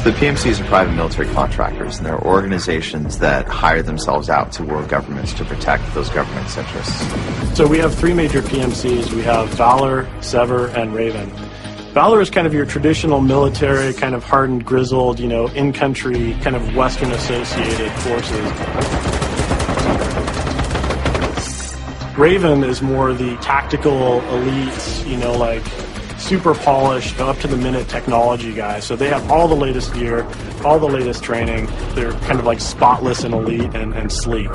The PMCs are private military contractors, and they're organizations that hire themselves out to world governments to protect those governments' interests. So we have three major PMCs. We have Valor, S.V.E.R, and Raven. Valor is kind of your traditional military, kind of hardened, grizzled, in-country, kind of Western-associated forces. Raven is more the tactical elites, like super polished, up-to-the-minute technology guys. So they have all the latest gear, all the latest training. They're kind of like spotless and elite and sleek.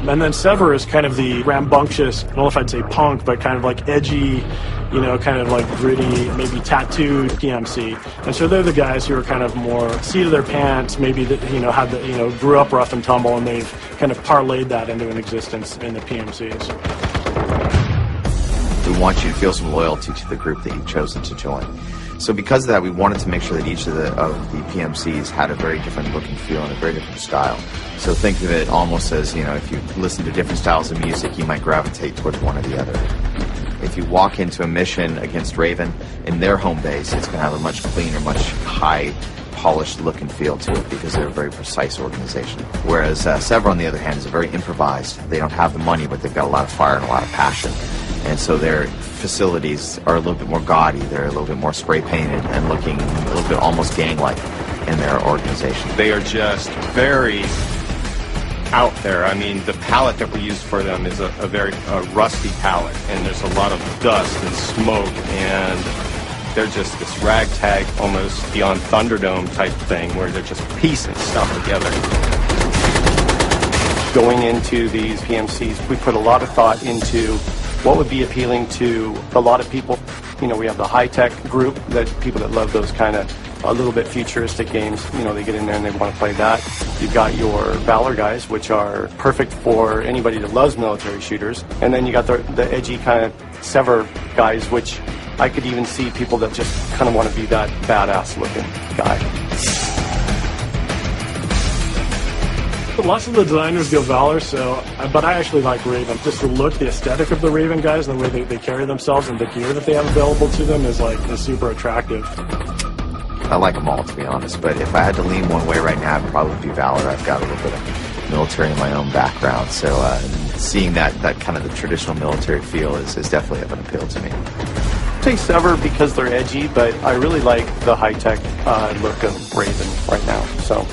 And then S.V.E.R is kind of the rambunctious, I don't know if I'd say punk, but kind of like edgy, kind of like gritty, maybe tattooed PMC. And so they're the guys who are kind of more seat of their pants, maybe grew up rough and tumble, and they've kind of parlayed that into an existence in the PMCs. We want you to feel some loyalty to the group that you've chosen to join. So because of that, we wanted to make sure that each of the PMCs had a very different look and feel and a very different style. So think of it almost as, if you listen to different styles of music, you might gravitate towards one or the other. If you walk into a mission against Raven in their home base, it's going to have a much cleaner, much high polished look and feel to it because they're a very precise organization. Whereas S.V.E.R, on the other hand, is very improvised. They don't have the money, but they've got a lot of fire and a lot of passion. And so their facilities are a little bit more gaudy. They're a little bit more spray painted and looking a little bit almost gang-like in their organization. They are just very out there. I mean, the palette that we use for them is a very rusty palette, and there's a lot of dust and smoke, and they're just this ragtag, almost beyond Thunderdome type thing, where they're just piecing stuff together. Going into these PMCs, we put a lot of thought into what would be appealing to a lot of people. We have the high-tech group, people that love those kind of a little bit futuristic games. They get in there and they want to play that. You've got your Valor guys, which are perfect for anybody that loves military shooters. And then you got the edgy kind of S.V.E.R guys, which I could even see people that just kind of want to be that badass-looking guy. Lots of the designers go Valor, but I actually like Raven. Just the look, the aesthetic of the Raven guys, and the way they carry themselves, and the gear that they have available to them is super attractive. I like them all, to be honest, but if I had to lean one way right now, I'd probably be Valor. I've got a little bit of military in my own background, so seeing that kind of the traditional military feel is definitely of an appeal to me. I say S.V.E.R because they're edgy, but I really like the high-tech look of Raven right now, so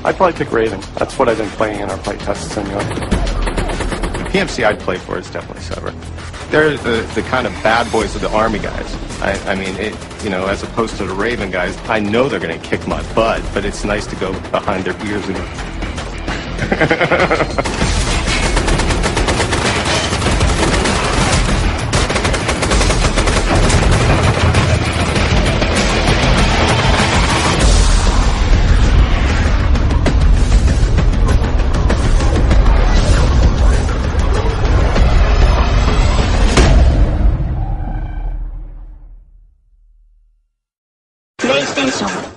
I'd probably pick Raven. That's what I've been playing in our play tests anyway. The PMC I'd play for is definitely S.V.E.R. They're the kind of bad boys of the Army guys. I mean, as opposed to the Raven guys, I know they're going to kick my butt, but it's nice to go behind their ears and PlayStation